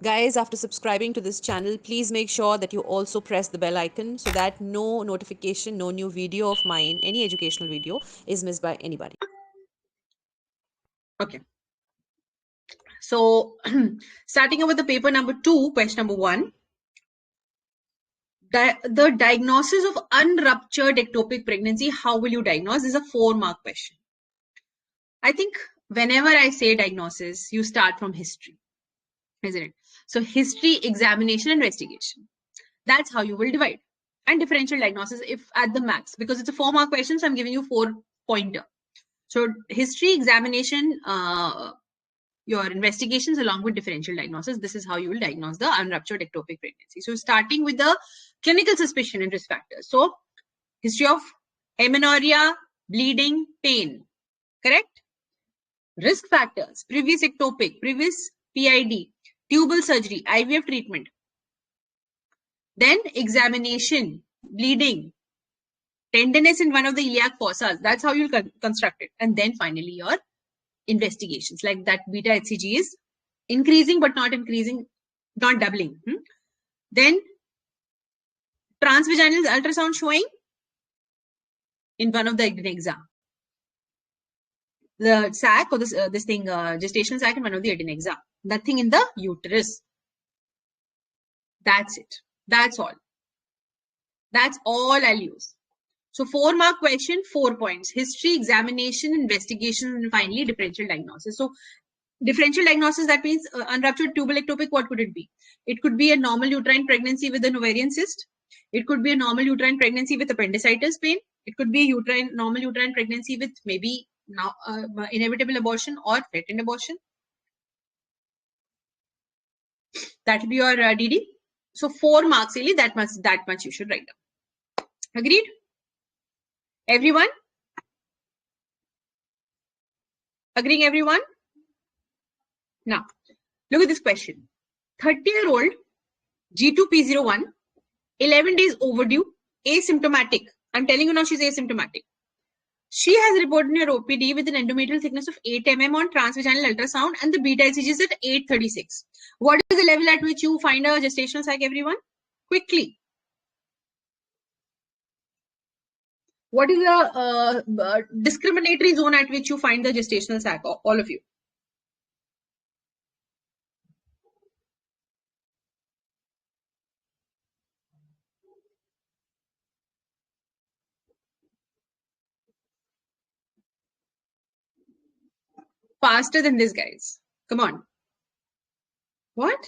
Guys, after subscribing to this channel, please make sure that you also press the bell icon so that no notification, no new video of mine, any educational video, is missed by anybody. Okay. So, starting over the paper number 2, question number 1. The diagnosis of unruptured ectopic pregnancy, how will you diagnose? This is a 4-mark question. I think whenever I say diagnosis, you start from history, isn't it? So history, examination, investigation. That's how you will divide. And differential diagnosis if at the max, because it's a 4-mark question, so I'm giving you 4-pointer. So history, examination, your investigations along with differential diagnosis. This is how you will diagnose the unruptured ectopic pregnancy. So starting with the clinical suspicion and risk factors. So history of amenorrhea, bleeding, pain, correct? Risk factors, previous ectopic, previous PID, tubal surgery, IVF treatment. Then examination, bleeding, tenderness in one of the iliac fossas. That's how you'll construct it. And then finally your investigations, like that beta HCG is increasing but not increasing, not doubling. Then transvaginal ultrasound showing in one of the adenexa. The sac or this gestational sac in one of the adenexa. Nothing in the uterus. That's it. That's all. That's all I'll use. So 4-mark question, 4 points. History, examination, investigation, and finally differential diagnosis. So differential diagnosis, that means unruptured tubal ectopic, what could it be? It could be a normal uterine pregnancy with an ovarian cyst. It could be a normal uterine pregnancy with appendicitis pain. It could be a normal uterine pregnancy with maybe now inevitable abortion or threatened abortion. That will be your DD. So 4 marks really, that much you should write down. Agreed? Everyone? Agreeing everyone? Now, look at this question. 30-year-old G2P01, 11 days overdue, asymptomatic. I'm telling you now she's asymptomatic. She has reported in her OPD with an endometrial thickness of 8 mm on transvaginal ultrasound and the beta HCG is at 836. What is the level at which you find a gestational sac, everyone? Quickly. What is the discriminatory zone at which you find the gestational sac, all of you? Faster than this, guys. Come on. What?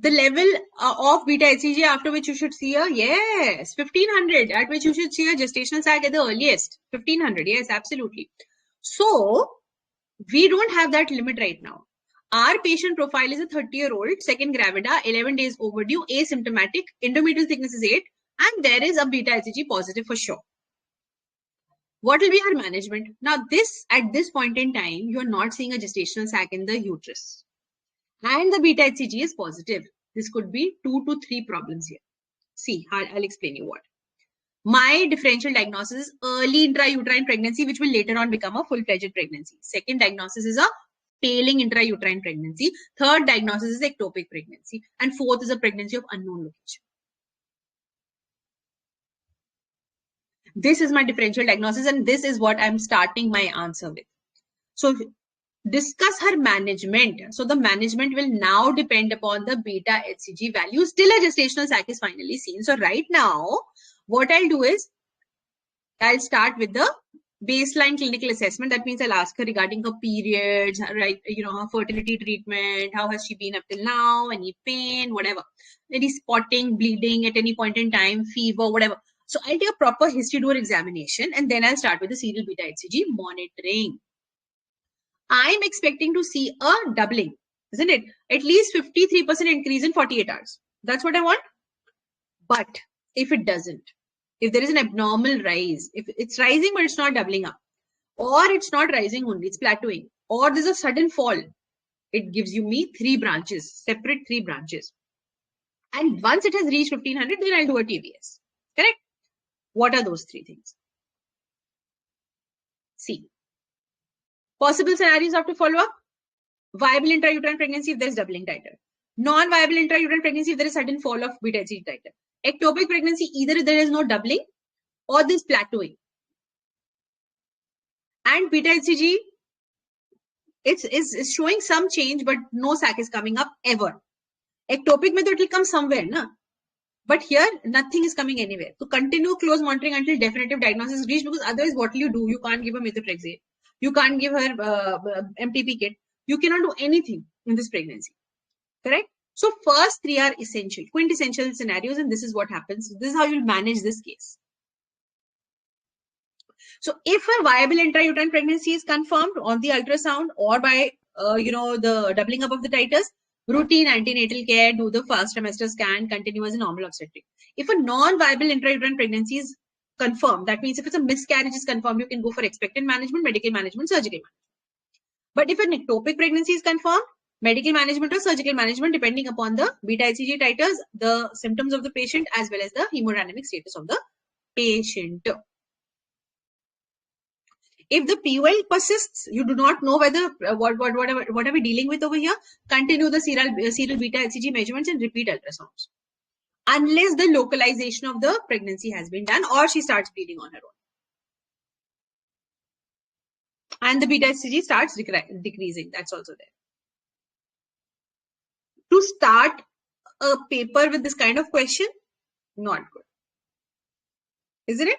The level of beta HCG after which you should see a, yes, 1500, at which you should see a gestational sac at the earliest. 1500, yes, absolutely. So, we don't have that limit right now. Our patient profile is a 30-year-old, second gravida, 11 days overdue, asymptomatic, endometrial thickness is 8, and there is a beta HCG positive for sure. What will be our management? Now, at this point in time, you are not seeing a gestational sac in the uterus. And the beta HCG is positive. This could be 2 to 3 problems here. See, I'll explain you what. My differential diagnosis is early intrauterine pregnancy, which will later on become a full-fledged pregnancy. Second diagnosis is a failing intrauterine pregnancy. Third diagnosis is ectopic pregnancy. And fourth is a pregnancy of unknown location. This is my differential diagnosis and this is what I'm starting my answer with. So discuss her management. So the management will now depend upon the beta HCG values till a gestational sac is finally seen. So right now, what I'll do is I'll start with the baseline clinical assessment. That means I'll ask her regarding her periods, right? Her fertility treatment, how has she been up till now, any pain, whatever, any spotting, bleeding at any point in time, fever, whatever. So I'll do a proper history tour examination and then I'll start with the serial beta HCG monitoring. I'm expecting to see a doubling, isn't it? At least 53% increase in 48 hours. That's what I want. But if it doesn't, if there is an abnormal rise, if it's rising but it's not doubling up, or it's not rising only, it's plateauing, or there's a sudden fall, it gives you me 3 branches, separate 3 branches. And once it has reached 1500, then I'll do a TVS. Correct? What are those 3 things? See. Possible scenarios after follow-up. Viable intrauterine pregnancy if there is doubling titer. Non-viable intrauterine pregnancy if there is sudden fall of beta HCG titer. Ectopic pregnancy, either there is no doubling or there is plateauing. And beta HCG, it's showing some change, but no sac is coming up ever. Ectopic method, it will come somewhere, na? But here, nothing is coming anywhere. So continue close monitoring until definitive diagnosis is reached, because otherwise what will you do? You can't give her methotrexate. You can't give her MTP kit. You cannot do anything in this pregnancy. Correct? So first three are essential, quintessential scenarios, and this is what happens. This is how you'll manage this case. So if a viable intrauterine pregnancy is confirmed on the ultrasound or by the doubling up of the titers, routine antenatal care, do the first trimester scan, continue as a normal obstetric. If a non-viable intrauterine pregnancy is confirmed, that means if it's a miscarriage is confirmed, you can go for expectant management, medical management, surgical management. But if an ectopic pregnancy is confirmed, medical management or surgical management depending upon the beta HCG titers, the symptoms of the patient, as well as the hemodynamic status of the patient. If the POL persists, you do not know whether what are we dealing with over here. Continue the serial beta HCG measurements and repeat ultrasounds, unless the localization of the pregnancy has been done or she starts bleeding on her own, and the beta HCG starts decreasing. That's also there. To start a paper with this kind of question, not good, isn't it?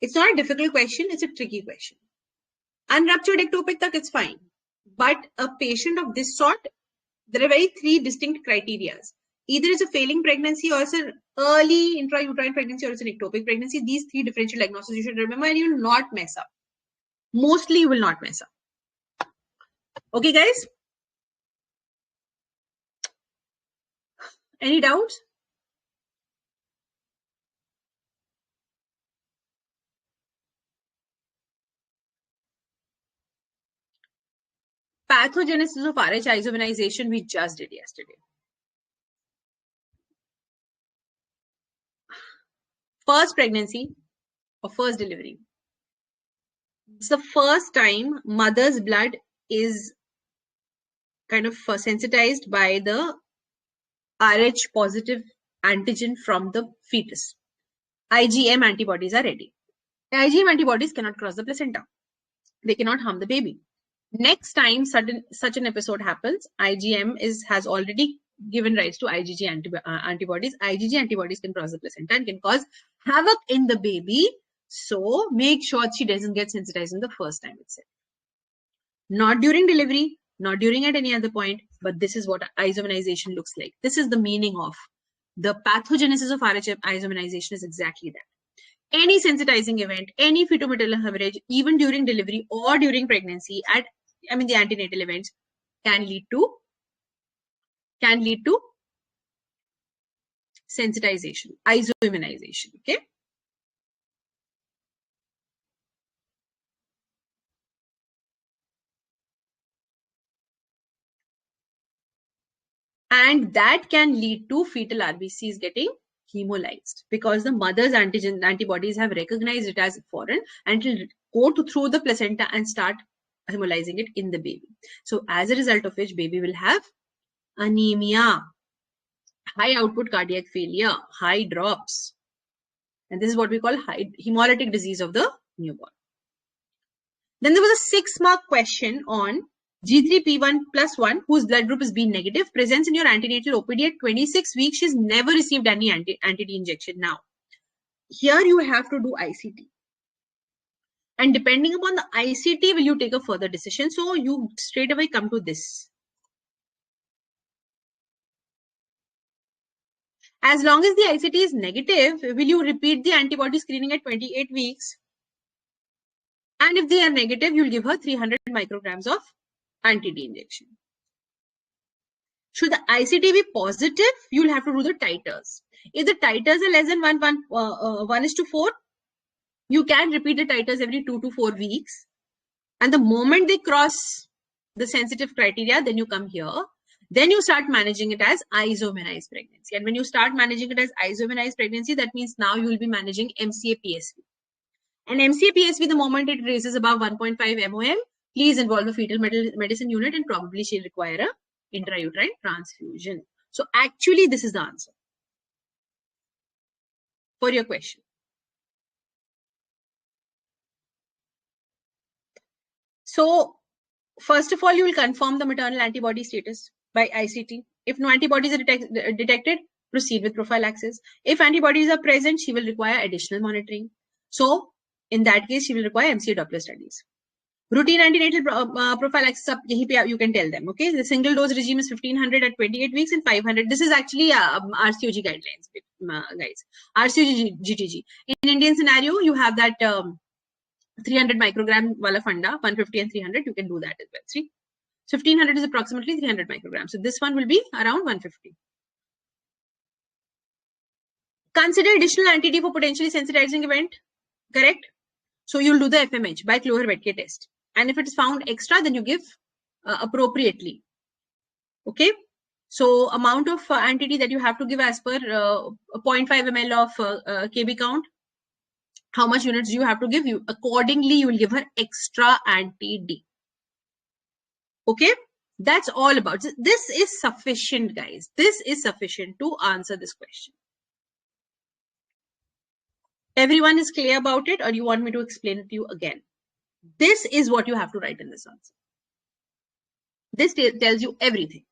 It's not a difficult question. It's a tricky question. Unruptured ectopic tak, it's fine. But a patient of this sort, there are three distinct criteria. Either it's a failing pregnancy, or it's an early intrauterine pregnancy, or it's an ectopic pregnancy. These three differential diagnoses you should remember, and you will not mess up. Mostly you will not mess up. Okay, guys? Any doubts? Pathogenesis of RH isomanization we just did yesterday. First pregnancy or first delivery. It's the first time mother's blood is kind of sensitized by the RH positive antigen from the fetus. IgM antibodies are ready. IgM antibodies cannot cross the placenta. They cannot harm the baby. Next time such an episode happens, IgM has already given rise to IgG antibodies. IgG antibodies can cross the placenta and can cause havoc in the baby. So make sure she doesn't get sensitized in the first time itself. Not during delivery, not during at any other point, but this is what isomanization looks like. This is the meaning of the pathogenesis of RH isomanization is exactly that. Any sensitizing event, any fetal-maternal hemorrhage, even during delivery or during pregnancy, the antenatal events can lead to sensitization, isoimmunization. Okay. And that can lead to fetal RBCs getting hemolyzed because the mother's antibodies have recognized it as foreign and it will go through the placenta and start hemolyzing it in the baby. So as a result of which, baby will have anemia, high output cardiac failure, high drops. And this is what we call hemolytic disease of the newborn. Then there was a 6-mark question on G3P1+1, whose blood group is B negative, presents in your antenatal OPD at 26 weeks. She's never received any anti-D injection. Now, here you have to do ICT. And depending upon the ICT, will you take a further decision? So you straight away come to this. As long as the ICT is negative, will you repeat the antibody screening at 28 weeks? And if they are negative, you'll give her 300 micrograms of anti-D injection. Should the ICT be positive, you'll have to do the titers. If the titers are less than 1:4, you can repeat the titers every 2 to 4 weeks. And the moment they cross the sensitive criteria, then you come here. Then you start managing it as isomanized pregnancy. And when you start managing it as isomanized pregnancy, that means now you will be managing MCA-PSV. And MCA-PSV, the moment it raises above 1.5 MOM, Please involve a fetal medicine unit and probably she'll require a intrauterine transfusion. So actually this is the answer for your question. So first of all, you will confirm the maternal antibody status by ICT. If no antibodies are detected, proceed with prophylaxis. If antibodies are present, she will require additional monitoring. So in that case, she will require MCA Doppler studies. Routine antenatal prophylaxis, you can tell them. Okay, the single dose regime is 1500 at 28 weeks and 500. This is actually RCOG guidelines, guys. RCOG GTG. In Indian scenario, you have that 300 microgram wala funda, 150 and 300. You can do that as well. See, 1500 is approximately 300 micrograms. So this one will be around 150. Consider additional anti-D for potentially sensitizing event. Correct. So you'll do the FMH by Cloher-Wetke test. And if it is found extra, then you give appropriately. Okay. So amount of anti-D that you have to give as per 0.5 ml of KB count. How much units you have to give you? Accordingly, you will give her extra anti-D. Okay. That's all about it. This is sufficient, guys. This is sufficient to answer this question. Everyone is clear about it, or you want me to explain it to you again? This is what you have to write in this answer. This tells you everything.